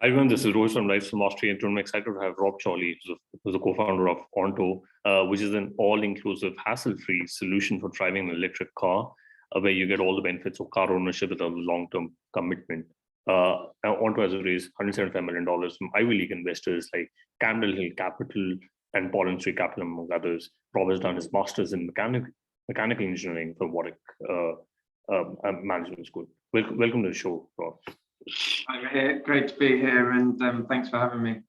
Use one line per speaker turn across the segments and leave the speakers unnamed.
Hi everyone, this is Rohit from Life from Austria, and I'm excited to have Rob Chawley, who's the co-founder of On.to, which is an all-inclusive, hassle-free solution for driving an electric car, where you get all the benefits of car ownership without a long-term commitment. On.to has raised $175 million from Ivy League investors like Camden Capital and Pollen Capital, among others. Rob has done his master's in mechanical engineering from Warwick Management School. Welcome to the show, Rob.
I'm here. Great to be here, and thanks for having me.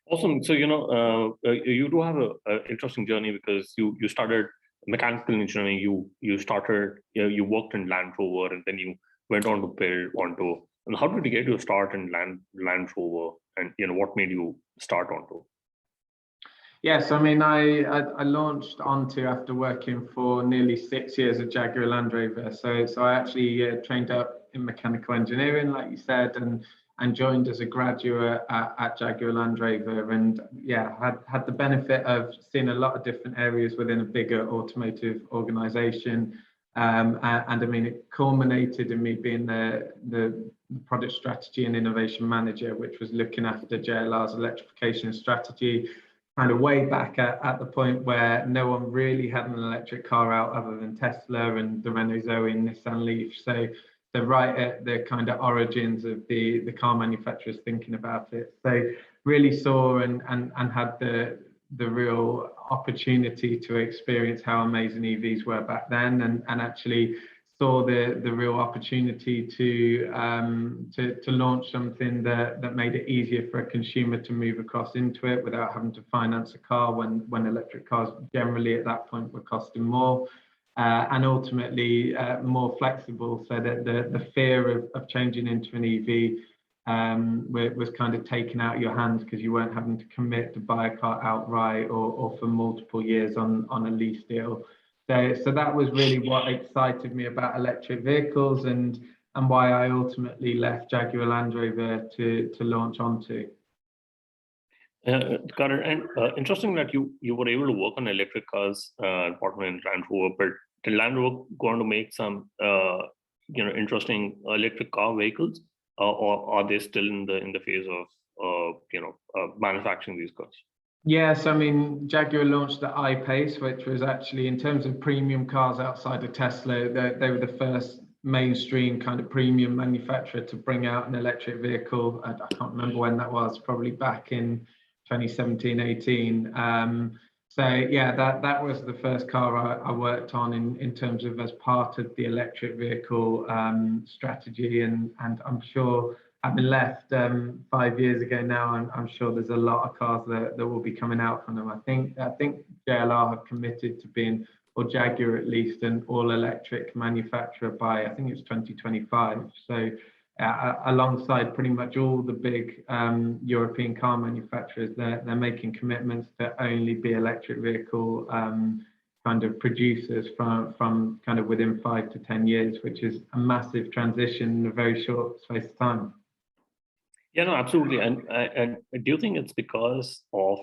Awesome. So, you do have an interesting journey because you started mechanical engineering. You worked in Land Rover, and then you went on to build On.to. And how did you get your start in Land Rover, and what made you start On.to?
Yes, I mean, I launched On.to after working for nearly 6 years at Jaguar Land Rover. So I actually trained up in mechanical engineering, like you said, and joined as a graduate at Jaguar Land Rover, and had the benefit of seeing a lot of different areas within a bigger automotive organization. And I mean, it culminated in me being the product strategy and innovation manager, which was looking after JLR's electrification strategy, kind of way back at the point where no one really had an electric car out other than Tesla and the Renault Zoe and Nissan Leaf. So right at the kind of origins of the car manufacturers thinking about it. So really saw and had the real opportunity to experience how amazing EVs were back then, and actually saw the real opportunity to launch something that made it easier for a consumer to move across into it without having to finance a car when electric cars generally at that point were costing more. And ultimately more flexible, so that the fear of changing into an EV was kind of taken out of your hands, because you weren't having to commit to buy a car outright or for multiple years on a lease deal. So that was really what excited me about electric vehicles, and why I ultimately left Jaguar Land Rover to launch On.to.
Got it. And interesting that you were able to work on electric cars, partner in Land Rover, but did Land Rover go on to make some interesting electric car vehicles, or are they still in the phase of manufacturing these cars?
Yes, I mean, Jaguar launched the I-Pace, which was actually, in terms of premium cars outside of Tesla, they were the first mainstream kind of premium manufacturer to bring out an electric vehicle. I can't remember when that was, probably back in 2017, 18. So yeah, that was the first car I worked on in terms of as part of the electric vehicle strategy, and I'm sure, having left 5 years ago now, I'm sure there's a lot of cars that will be coming out from them. I think JLR have committed to being, or Jaguar at least, an all-electric manufacturer by, I think it's 2025. So alongside pretty much all the big European car manufacturers, they're making commitments to only be electric vehicle kind of producers from kind of within 5 to 10 years, which is a massive transition in a very short space of time.
Yeah, no, absolutely. And do you think it's because of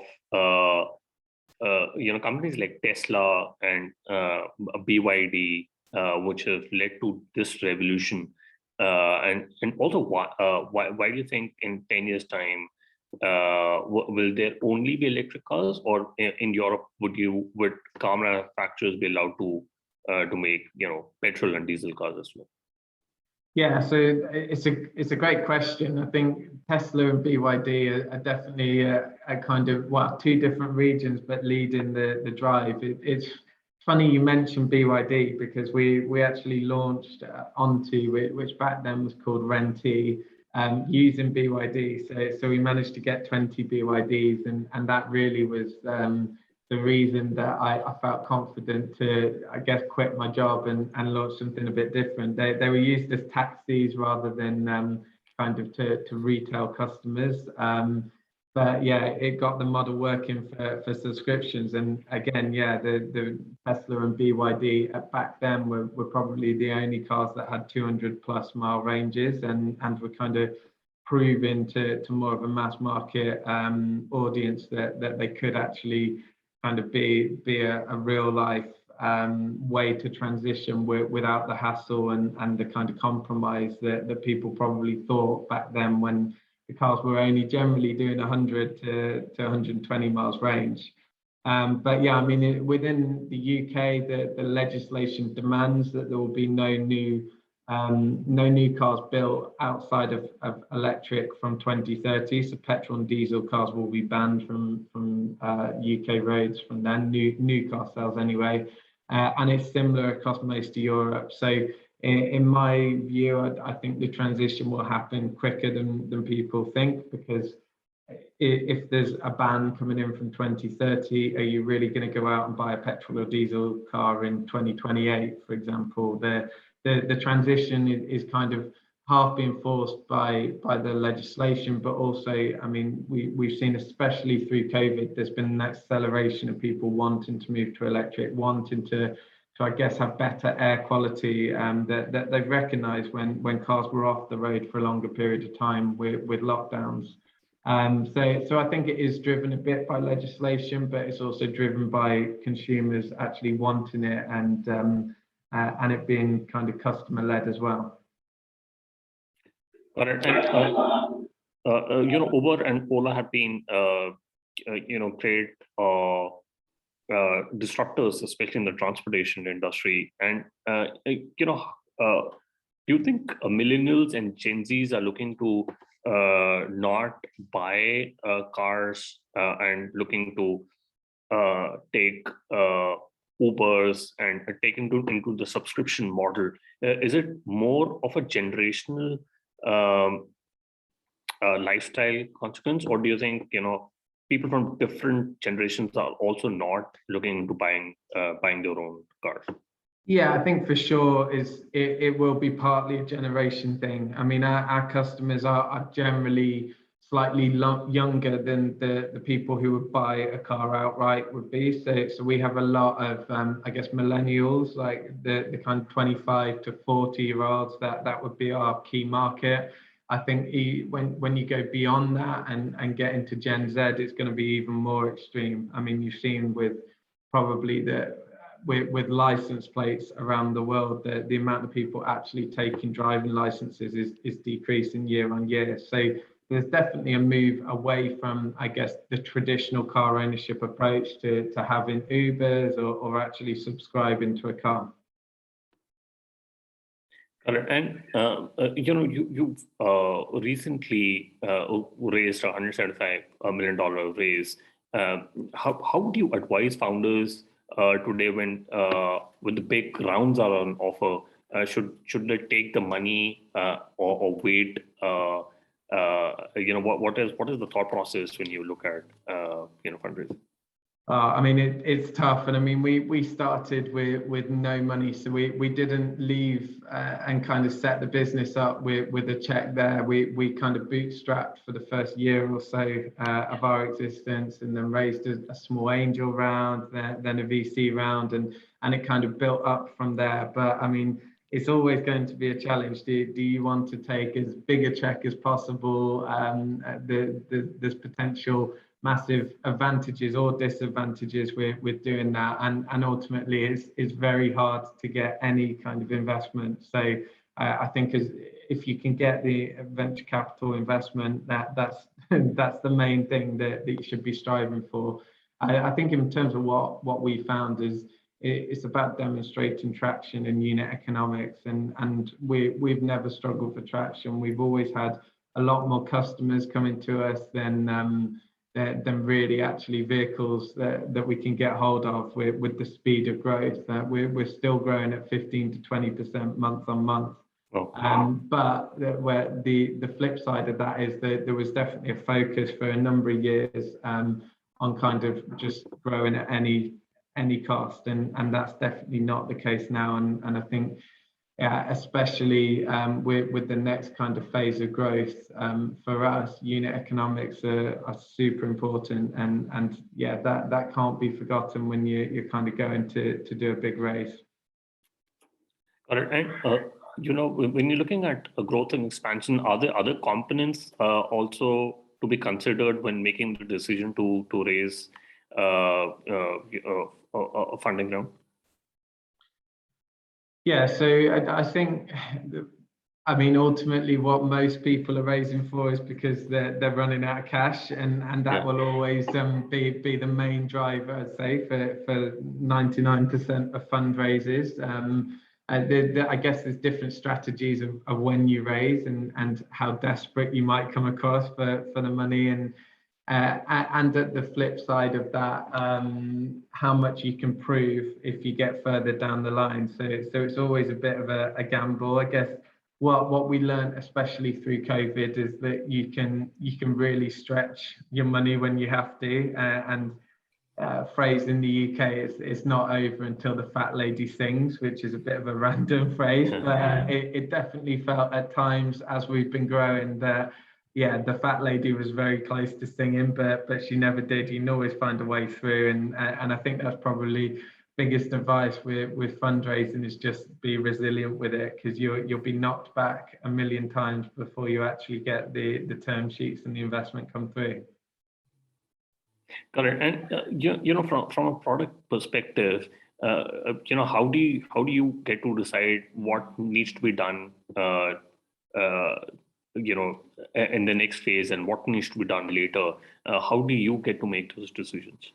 companies like Tesla and BYD, which have led to this revolution? And also, why do you think in 10 years' time will there only be electric cars, or in Europe would car manufacturers be allowed to make petrol and diesel cars as well?
Yeah, so it's a great question. I think Tesla and BYD are definitely a kind of, well, two different regions, but leading the drive. It's funny you mentioned BYD, because we actually launched On.to, which back then was called Renti, using BYD. So we managed to get 20 BYDs, and that really was the reason that I felt confident to, I guess, quit my job and launch something a bit different. They were used as taxis rather than kind of to retail customers. But yeah, it got the model working for subscriptions. And again, yeah, the Tesla and BYD back then were probably the only cars that had 200+ mile ranges, and were kind of proving to more of a mass market audience that they could actually kind of be a real life way to transition without the hassle and the kind of compromise that people probably thought back then when the cars were only generally doing 100 to 120 miles range. But yeah, I mean, within the UK, the legislation demands that there will be no new cars built outside of electric from 2030. So petrol and diesel cars will be banned from UK roads from then, new car sales anyway. And it's similar across most of Europe. So in my view, I think the transition will happen quicker than people think, because if there's a ban coming in from 2030, are you really going to go out and buy a petrol or diesel car in 2028, for example? The transition is kind of half being forced by the legislation, but also, I mean, we've seen, especially through COVID, there's been an acceleration of people wanting to move to electric, wanting to I guess have better air quality, that they've recognised when cars were off the road for a longer period of time with lockdowns. So I think it is driven a bit by legislation, but it's also driven by consumers actually wanting it, and it being kind of customer led as well.
Got it. And Uber and Ola have been great disruptors, especially in the transportation industry. And do you think millennials and Gen Zs are looking to not buy cars and looking to take Ubers and take into the subscription model? Is it more of a generational lifestyle consequence, or do you think people from different generations are also not looking to buying their own cars?
Yeah, I think for sure it will be partly a generation thing. I mean, our customers are generally slightly younger than the people who would buy a car outright would be. So we have a lot of, I guess, millennials, like the kind of 25 to 40-year-olds, that would be our key market. I think when you go beyond that and get into Gen Z, it's going to be even more extreme. I mean, you've seen with probably with license plates around the world, the amount of people actually taking driving licenses is decreasing year on year. So there's definitely a move away from, I guess, the traditional car ownership approach to having Ubers or actually subscribing to a car.
And you've recently raised a $175 million raise. How would you advise founders today when the big rounds are on offer? Should they take the money or wait? What is the thought process when you look at fundraising?
I mean, it's tough, and I mean, we started with no money, so we didn't leave and kind of set the business up with a check there. We kind of bootstrapped for the first year or so of our existence, and then raised a small angel round, then a VC round, and it kind of built up from there. But I mean, it's always going to be a challenge. Do you want to take as big a check as possible? There's potential massive advantages or disadvantages with doing that, and ultimately it's very hard to get any kind of investment. So I think if you can get the venture capital investment, that's the main thing that you should be striving for. I think in terms of what we found is it's about demonstrating traction in unit economics, and we've never struggled for traction. We've always had a lot more customers coming to us than really actually vehicles that we can get hold of with the speed of growth. That we're still growing at 15 to 20% month on month.
Oh.
But where the flip side of that is that there was definitely a focus for a number of years on kind of just growing at any cost, and that's definitely not the case now. And I think, especially with the next kind of phase of growth, for us, unit economics are super important, and yeah, that can't be forgotten when you're kind of going to do a big race.
Got it. And when you're looking at growth and expansion, are there other components also to be considered when making the decision to raise a funding round?
Yeah, so I think I mean, ultimately, what most people are raising for is because they're running out of cash, and that will always be the main driver, I'd say, for 99% of fundraisers. I guess there's different strategies of when you raise and how desperate you might come across for the money, and at the flip side of that, how much you can prove if you get further down the line. So it's always a bit of a gamble, I guess. What we learned, especially through COVID, is that you can really stretch your money when you have to. And phrase in the UK, it's not over until the fat lady sings, which is a bit of a random phrase, but it definitely felt at times as we've been growing that, yeah, the fat lady was very close to singing, but she never did. You can always find a way through, and I think that's probably biggest advice with fundraising is just be resilient with it, because you'll be knocked back a million times before you actually get the term sheets and the investment come through.
Correct. And from a product perspective, how do you get to decide what needs to be done in the next phase and what needs to be done later? How do you get to make those decisions?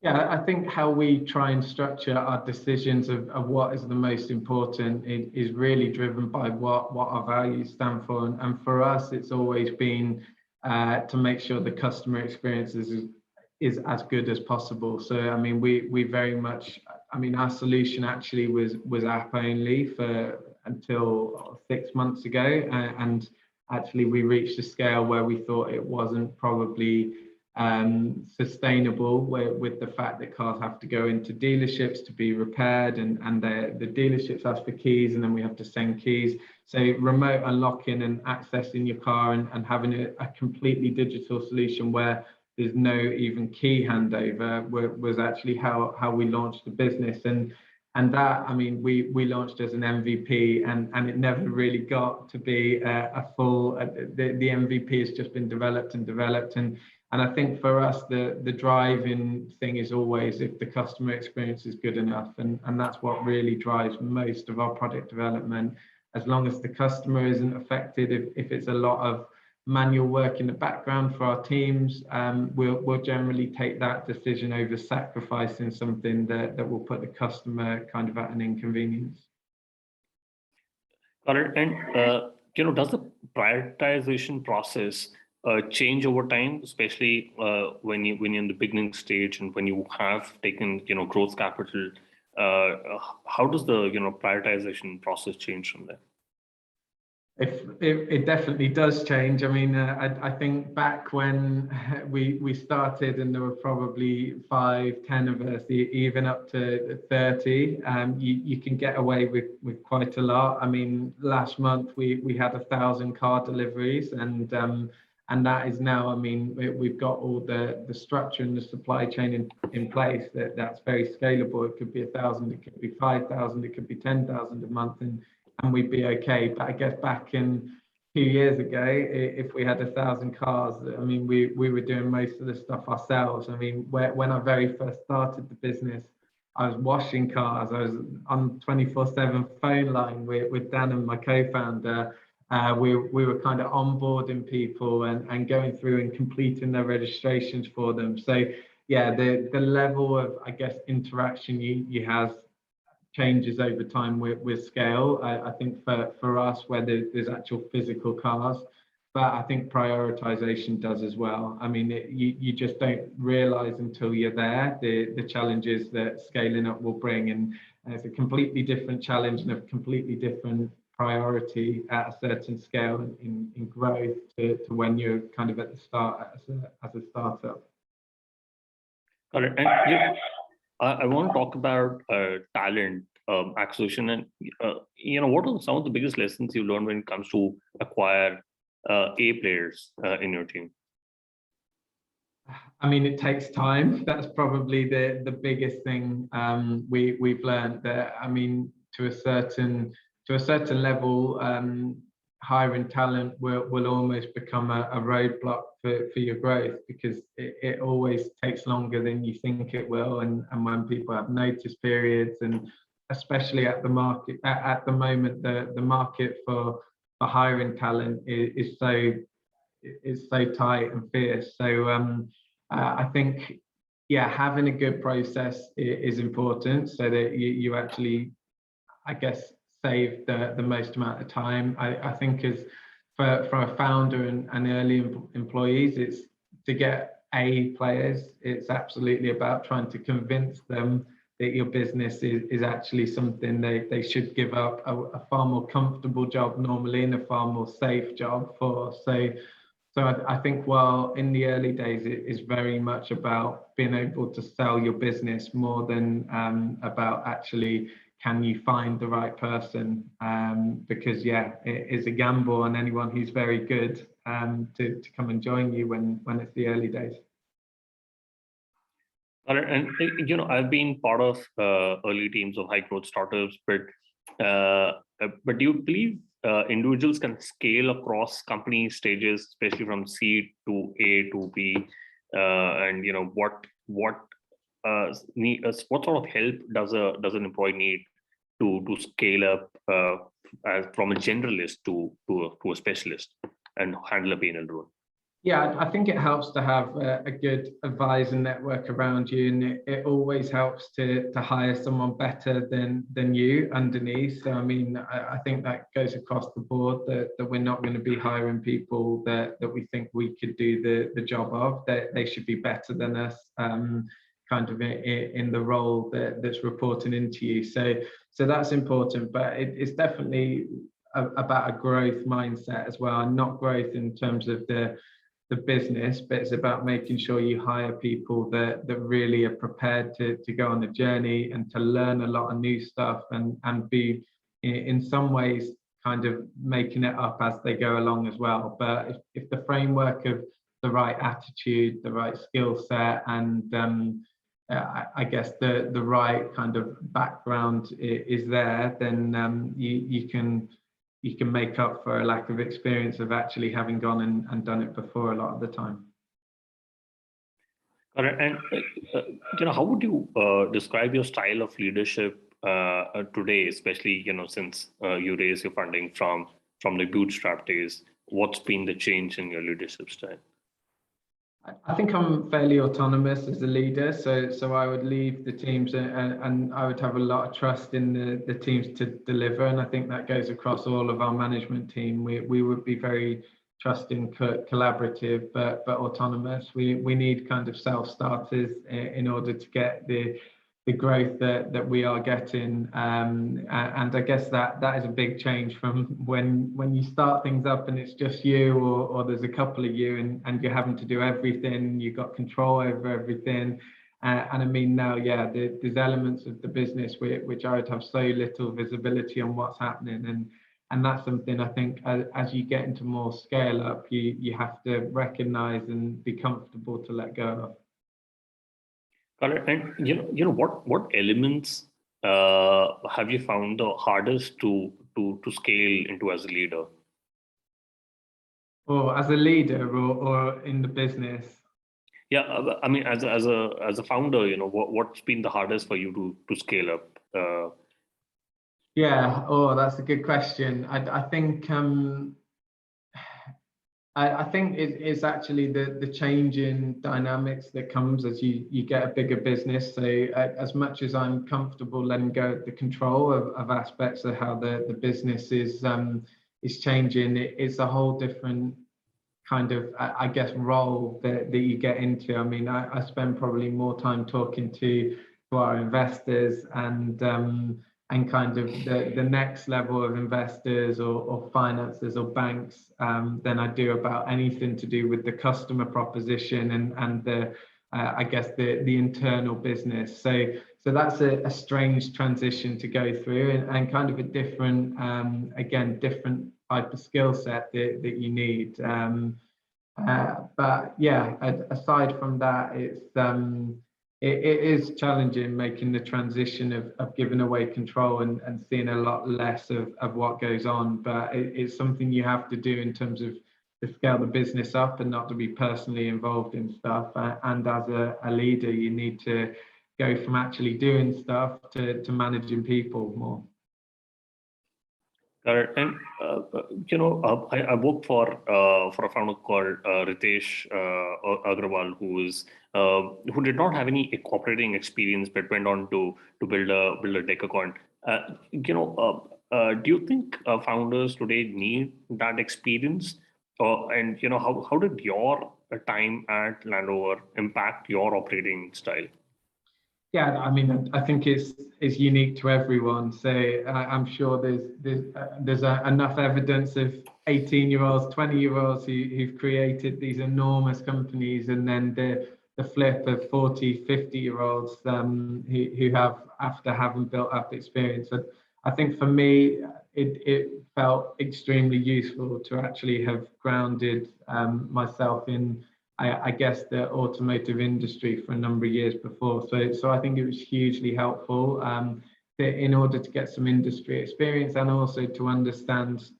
Yeah, I think how we try and structure our decisions of what is the most important is really driven by what our values stand for. And for us, it's always been to make sure the customer experience is as good as possible. So, I mean, we very much, I mean, our solution actually was app only until 6 months ago. And actually we reached a scale where we thought it wasn't probably sustainable with the fact that cars have to go into dealerships to be repaired, and the dealerships ask for keys, and then we have to send keys. So remote unlocking and accessing your car and having a completely digital solution where there's no even key handover was actually how we launched the business. And that, I mean, we launched as an MVP, and it never really got to be a full, the MVP has just been developed. And I think for us, the driving thing is always if the customer experience is good enough. And that's what really drives most of our product development. As long as the customer isn't affected, if it's a lot of manual work in the background for our teams, we'll generally take that decision over sacrificing something that will put the customer kind of at an inconvenience.
Got it. And does the prioritization process change over time, especially when you're in the beginning stage and when you have taken growth capital? How does the prioritization process change from there?
It definitely does change. I mean, I think back when we started, and there were probably 5-10 of us, even up to 30, you can get away with quite a lot. I mean, last month we had 1,000 car deliveries, and that is now, I mean, we've got all the structure and the supply chain in place that's very scalable. It could be 1,000, it could be 5,000, it could be 10,000 a month, and we'd be okay. But I guess back in 2 years ago, if we had 1,000 cars, I mean, we were doing most of the stuff ourselves. I mean, when I very first started the business, I was washing cars. I was on 24/7 phone line with Dan and my co-founder. We were kind of onboarding people and going through and completing their registrations for them. So yeah, the level of, I guess, interaction you have changes over time with scale. I think for us, where there's actual physical cars, but I think prioritization does as well. I mean, you just don't realize until you're there the challenges that scaling up will bring, and it's a completely different challenge and a completely different priority at a certain scale in growth to when you're kind of at the start as a startup.
Got it. And I want to talk about talent acquisition, and what are some of the biggest lessons you learned when it comes to acquire A players in your team?
I mean, it takes time. That's probably the biggest thing we've learned. That, I mean, to a certain level, hiring talent will almost become a roadblock for your growth, because it always takes longer than you think it will, and when people have notice periods, and especially at the moment, the market for hiring talent is so tight and fierce. So I think, yeah, having a good process is important so that you actually, I guess, save the most amount of time. I think as for a founder and early employees, it's to get A players. It's absolutely about trying to convince them that your business is actually something they should give up a far more comfortable job normally and a far more safe job for. So I think while in the early days, it is very much about being able to sell your business more than about actually can you find the right person? Because yeah, it is a gamble on anyone who's very good to come and join you when it's the early days.
And I've been part of early teams of high growth startups, but do you believe individuals can scale across company stages, especially from seed to A to B? And what sort of help does an employee need to scale up from a generalist to a specialist and handle a P&L role?
Yeah, I think it helps to have a good advisor network around you, and it always helps to hire someone better than you underneath. So I mean, I think that goes across the board, that we're not going to be hiring people that we think we could do the job of, that they should be better than us, kind of in the role that's reporting into you. So that's important, but it's definitely about a growth mindset as well, and not growth in terms of the business, but it's about making sure you hire people that really are prepared to go on a journey and to learn a lot of new stuff and be in some ways kind of making it up as they go along as well. But if the framework of the right attitude, the right skill set, and I guess the right kind of background is there, then you can make up for a lack of experience of actually having gone and done it before a lot of the time.
Correct. And how would you describe your style of leadership today, especially since you raised your funding from the bootstrap days? What's been the change in your leadership style?
I think I'm fairly autonomous as a leader, so I would leave the teams and I would have a lot of trust in the teams to deliver, and I think that goes across all of our management team. We would be very trusting, collaborative, but autonomous. We need kind of self-starters in order to get the growth that we are getting, and I guess that is a big change from when you start things up and it's just you or there's a couple of you and you're having to do everything, you've got control over everything, and I mean now, yeah, there's elements of the business which I would have so little visibility on what's happening, and that's something I think as you get into more scale up, you have to recognize and be comfortable to let go of.
Correct. And what elements have you found the hardest to scale into as a leader?
Or as a leader, or in the business?
Yeah, I mean, as a founder, what's been the hardest for you to scale up?
Yeah. Oh, that's a good question. I think. I think it's actually the change in dynamics that comes as you get a bigger business. So as much as I'm comfortable letting go of the control of aspects of how the business is changing, it's a whole different kind of, I guess, role that you get into. I mean, I spend probably more time talking to our investors and kind of the next level of investors or financiers or banks than I do about anything to do with the customer proposition and the I guess the internal business. So that's a strange transition to go through and kind of a different again different type of skill set that you need. But yeah, aside from that, it is challenging making the transition of giving away control and seeing a lot less of what goes on. But it's something you have to do in terms of to scale the business up and not to be personally involved in stuff. And as a leader, you need to go from actually doing stuff to managing people more.
Correct. And I work for a founder called Ritesh Agrawal, who did not have any operating experience, but went on to build a decacorn. Do you think founders today need that experience? And how did your time at Land Rover impact your operating style?
Yeah, I mean, I think it's unique to everyone. So I'm sure there's enough evidence of 18-year-olds, 20-year-olds who've created these enormous companies, and then the flip of 40, 50-year-olds who have, after having built up experience. And I think for me, it felt extremely useful to actually have grounded myself in, I guess, the automotive industry for a number of years before. So I think it was hugely helpful in order to get some industry experience, and also to understand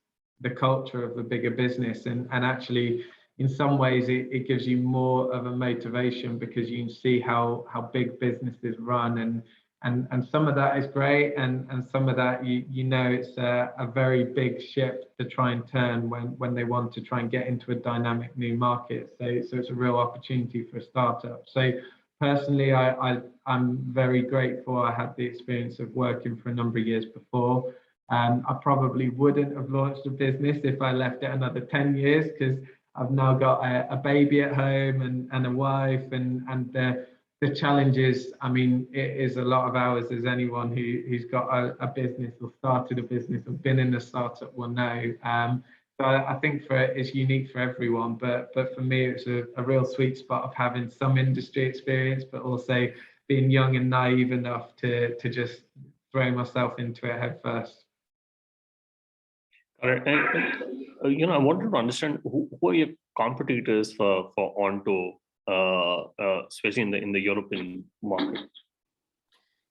the culture of a bigger business. And actually, in some ways, it gives you more of a motivation, because you can see how big businesses run. And some of that is great, and some of that, it's a very big ship to try and turn when they want to try and get into a dynamic new market. So it's a real opportunity for a startup. So personally, I'm very grateful I had the experience of working for a number of years before. I probably wouldn't have launched a business if I left it another 10 years, because I've now got a baby at home and a wife, and the challenge is, I mean, it is a lot of hours, as anyone who's got a business or started a business or been in a startup will know. So I think it's unique for everyone, but for me, it's a real sweet spot of having some industry experience, but also being young and naive enough to just throw myself into it head first.
All right. And I wanted to understand who are your competitors for On.to, especially in the European market?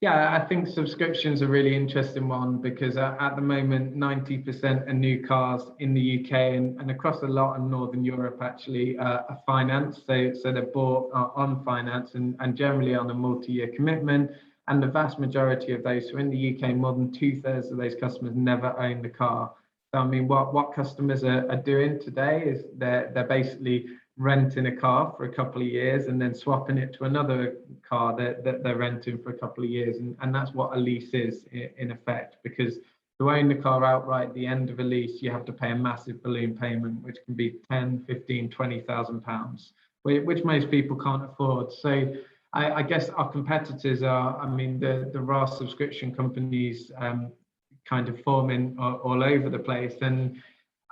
Yeah, I think subscription's a really interesting one, because at the moment, 90% of new cars in the UK and across a lot of Northern Europe actually are financed. So they're bought on finance and generally on a multi-year commitment. And the vast majority of those, so in the UK, more than 2/3 of those customers never own the car. So I mean, what customers are doing today is they're basically renting a car for a couple of years and then swapping it to another car that they're renting for a couple of years. And that's what a lease is in effect, because to own the car outright at the end of a lease, you have to pay a massive balloon payment, which can be 10, 15, 20,000 pounds, which most people can't afford. So I guess our competitors are, I mean, the raw subscription companies kind of forming all over the place. And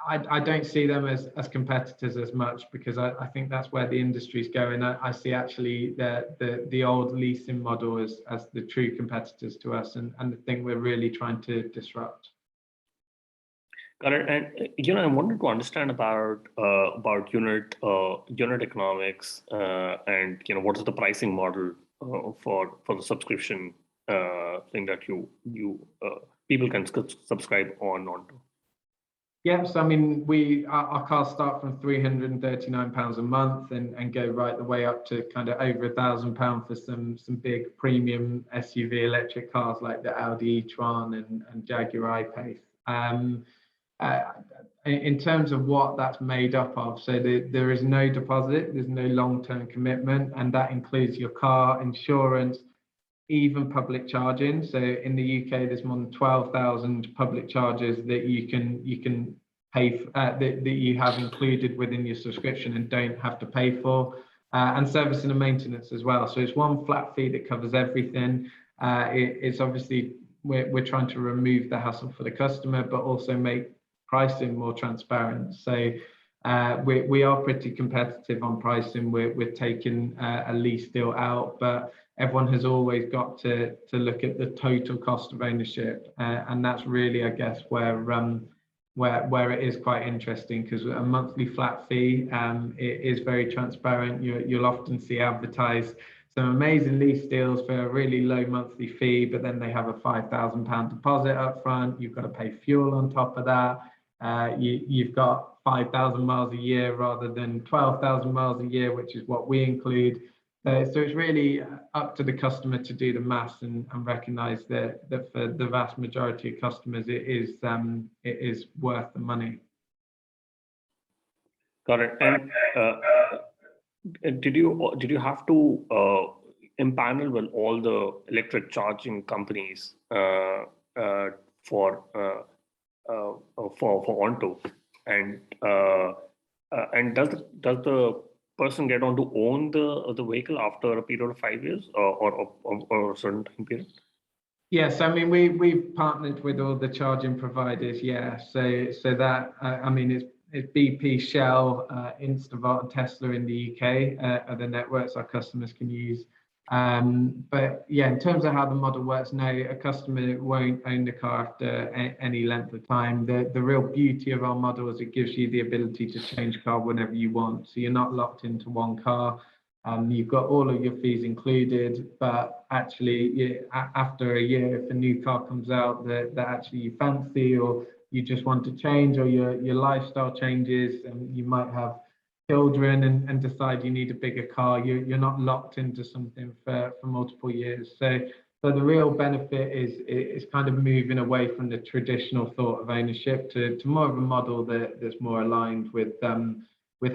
I don't see them as competitors as much, because I think that's where the industry is going. I see actually the old leasing model as the true competitors to us, and the thing we're really trying to disrupt.
Got it. And I wanted to understand about unit economics, and what is the pricing model for the subscription thing that you people can subscribe On.to.
Yeah, so I mean, our cars start from £339 a month and go right the way up to kind of over £1,000 for some big premium SUV electric cars like the Audi e-tron and Jaguar I-Pace. In terms of what that's made up of, so there is no deposit, there's no long-term commitment, and that includes your car insurance, even public charging. So in the UK, there's more than 12,000 public charges that you can pay for, that you have included within your subscription and don't have to pay for, and servicing and maintenance as well. So it's one flat fee that covers everything. It's obviously we're trying to remove the hassle for the customer, but also make pricing more transparent. So we are pretty competitive on pricing. We're taking a lease deal out, but everyone has always got to look at the total cost of ownership, and that's really, I guess, where it is quite interesting, because a monthly flat fee, it is very transparent. You'll often see advertised some amazing lease deals for a really low monthly fee, but then they have a £5,000 deposit up front. You've got to pay fuel on top of that. You've got 5,000 miles a year rather than 12,000 miles a year, which is what we include. So it's really up to the customer to do the maths and recognize that for the vast majority of customers, it is worth the money.
Got it. And did you have to impanel with all the electric charging companies for On.to, and does the person get on to own the vehicle after a period of 5 years or a certain time period?
Yes, I mean we've partnered with all the charging providers. Yeah, so that I mean it's BP, Shell, Instavolt, and Tesla in the UK are the networks our customers can use. But yeah, in terms of how the model works, no, a customer won't own the car after any length of time. The real beauty of our model is it gives you the ability to change car whenever you want. So you're not locked into one car. You've got all of your fees included, but actually after a year, if a new car comes out that actually you fancy, or you just want to change, or your lifestyle changes, and you might have children and decide you need a bigger car, you're not locked into something for multiple years. So the real benefit is kind of moving away from the traditional thought of ownership to more of a model that's more aligned with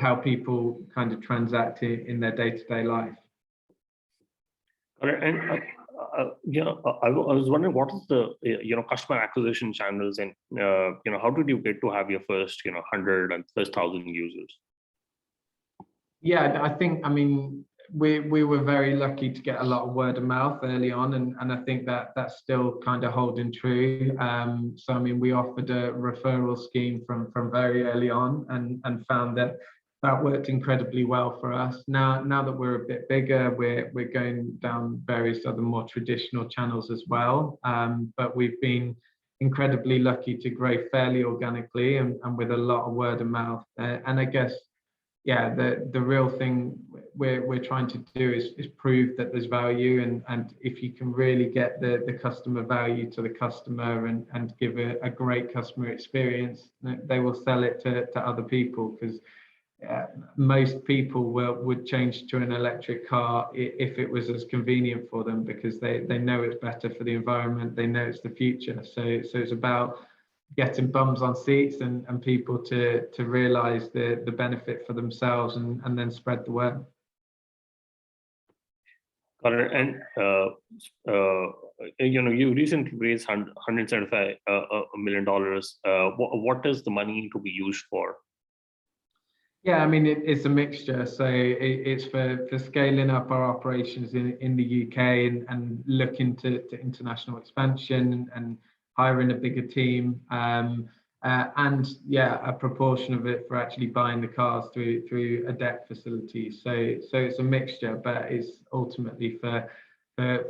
how people kind of transact in their day-to-day life.
All right. And I was wondering, what is the customer acquisition channels, and how did you get to have your first 100 and first 1,000 users?
Yeah, I mean we were very lucky to get a lot of word of mouth early on, and I think that's still kind of holding true. So I mean we offered a referral scheme from very early on, and found that worked incredibly well for us. Now that we're a bit bigger, we're going down various other more traditional channels as well. But we've been incredibly lucky to grow fairly organically and with a lot of word of mouth. And I guess, yeah, the real thing we're trying to do is prove that there's value, and if you can really get the customer value to the customer and give a great customer experience, they will sell it to other people, because most people would change to an electric car if it was as convenient for them, because they know it's better for the environment, they know it's the future. So it's about getting bums on seats and people to realize the benefit for themselves, and then spread the word.
Got it. And you recently raised $175 million. What is the money to be used for?
Yeah, I mean it's a mixture. So it's for scaling up our operations in the UK and looking to international expansion and hiring a bigger team, and yeah, a proportion of it for actually buying the cars through a debt facility. So it's a mixture, but it's ultimately for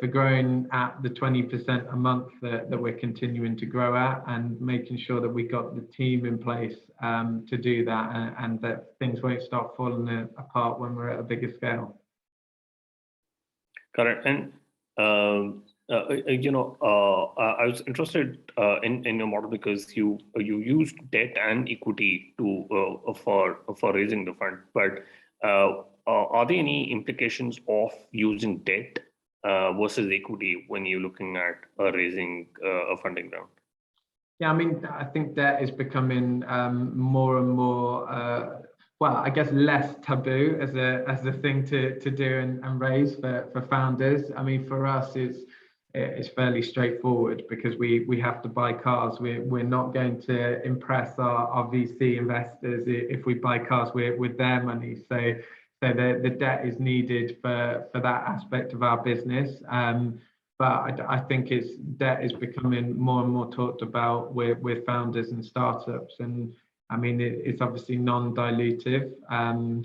growing at the 20% a month that we're continuing to grow at, and making sure that we got the team in place to do that, and that things won't start falling apart when we're at a bigger scale.
Correct. And I was interested in your model because you used debt and equity for raising the fund. But are there any implications of using debt versus equity when you're looking at raising a funding round?
Yeah, I mean, I think debt is becoming more and more, well, I guess less taboo as a thing to do and raise for founders. I mean, for us, it's fairly straightforward, because we have to buy cars. We're not going to impress our VC investors if we buy cars with their money. So the debt is needed for that aspect of our business. But I think debt is becoming more and more talked about with founders and startups. And I mean, it's obviously non-dilutive.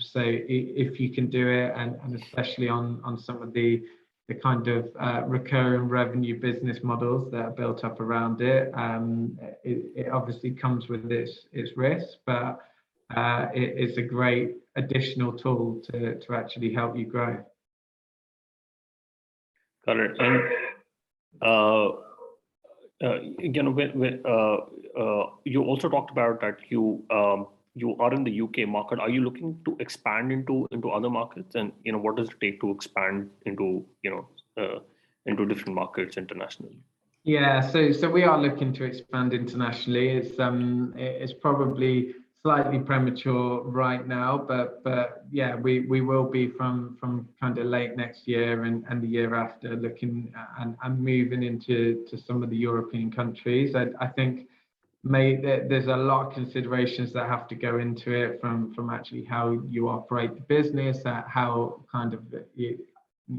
So if you can do it, and especially on some of the kind of recurring revenue business models that are built up around it, it obviously comes with its risks, but it's a great additional tool to actually help you grow.
Got it. And you also talked about that you you are in the UK market, are you looking to expand into other markets? And what does it take to expand into into different markets internationally?
Yeah, so we are looking to expand internationally. It's probably slightly premature right now, but yeah, we will be from kind of late next year and the year after, looking and moving into some of the European countries. I think there's a lot of considerations that have to go into it, from actually how you operate the business, how kind of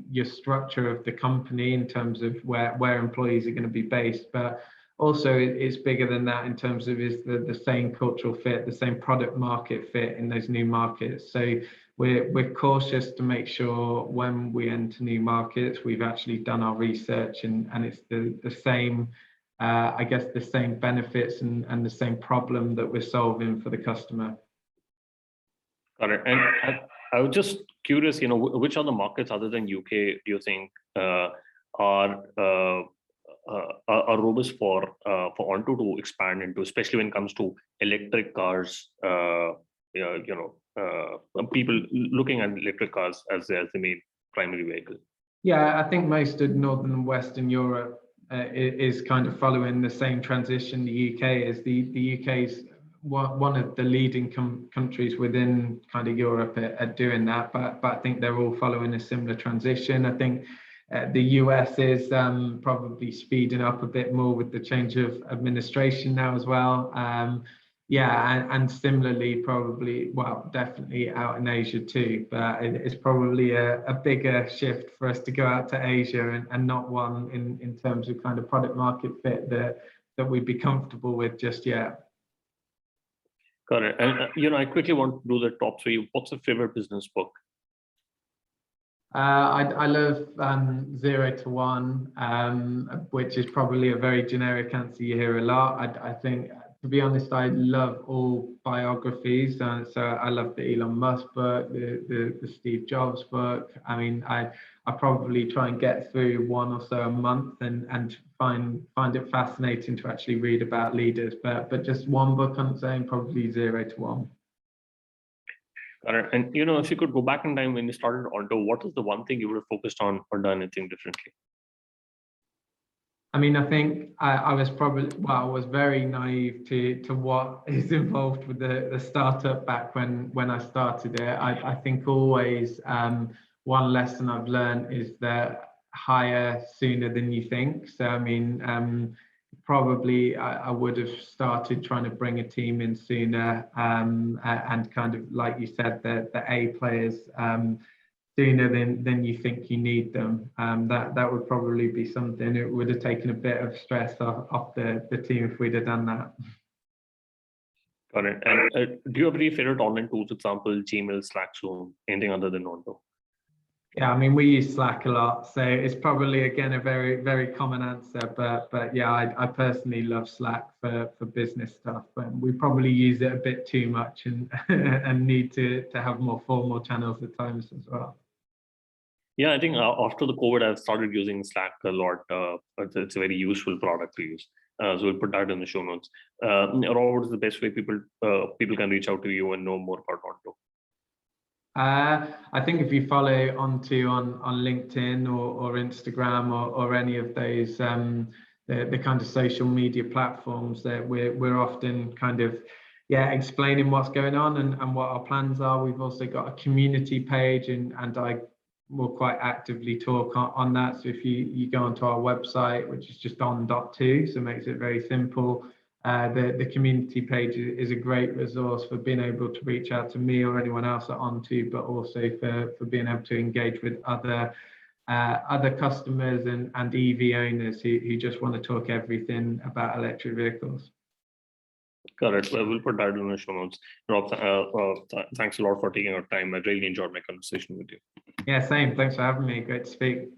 your structure of the company in terms of where employees are going to be based, but also it's bigger than that in terms of is the same cultural fit, the same product market fit in those new markets. So we're cautious to make sure when we enter new markets, we've actually done our research and it's the same, I guess, the same benefits and the same problem that we're solving for the customer.
Got it. And I was just curious, which other markets other than UK do you think are robust for On.to to expand into, especially when it comes to electric cars? People looking at electric cars as the main primary vehicle.
Yeah, I think most of Northern and Western Europe is kind of following the same transition the UK is. The UK's one of the leading countries within kind of Europe at doing that, but I think they're all following a similar transition. I think the US is probably speeding up a bit more with the change of administration now as well. Yeah, and similarly, probably, well, definitely out in Asia too, but it's probably a bigger shift for us to go out to Asia and not one in terms of kind of product market fit that we'd be comfortable with just yet.
Got it. And I quickly want to do the top three. What's your favorite business book?
I love 0 to 1, which is probably a very generic answer you hear a lot. I think, to be honest, I love all biographies. So I love the Elon Musk book, the Steve Jobs book. I mean, I probably try and get through one or so a month and find it fascinating to actually read about leaders. But just one book on its own, probably 0 to 1.
Got it. And if you could go back in time when you started On.to, what is the one thing you would have focused on or done anything differently?
I mean, I think I was very naive to what is involved with the startup back when I started it. I think always one lesson I've learned is that hire sooner than you think. So, I mean, probably I would have started trying to bring a team in sooner and kind of, like you said, the A players sooner than you think you need them. That would probably be something. It would have taken a bit of stress off the team if we'd have done that.
Got it. And do you have any favorite online tools, for example, Gmail, Slack, Zoom, anything other than On.to?
Yeah, I mean, we use Slack a lot, so it's probably, again, a very, very common answer. But yeah, I personally love Slack for business stuff, but we probably use it a bit too much and and need to have more formal channels at times as well.
Yeah, I think after the COVID, I've started using Slack a lot. It's a very useful product to use. So we'll put that in the show notes. Robert, what is the best way people can reach out to you and know more about On.to?
I think if you follow On.to on LinkedIn or Instagram or any of those the kind of social media platforms, that we're often kind of explaining what's going on and what our plans are. We've also got a community page and I will quite actively talk on that. So if you go onto our website, which is just On.to, so it makes it very simple. The community page is a great resource for being able to reach out to me or anyone else at On.to, but also for being able to engage with other customers and EV owners who just want to talk everything about electric vehicles.
Got it. We'll put that in the show notes. Rob, thanks a lot for taking our time. I really enjoyed my conversation with you.
Yeah, same. Thanks for having me. Great to speak.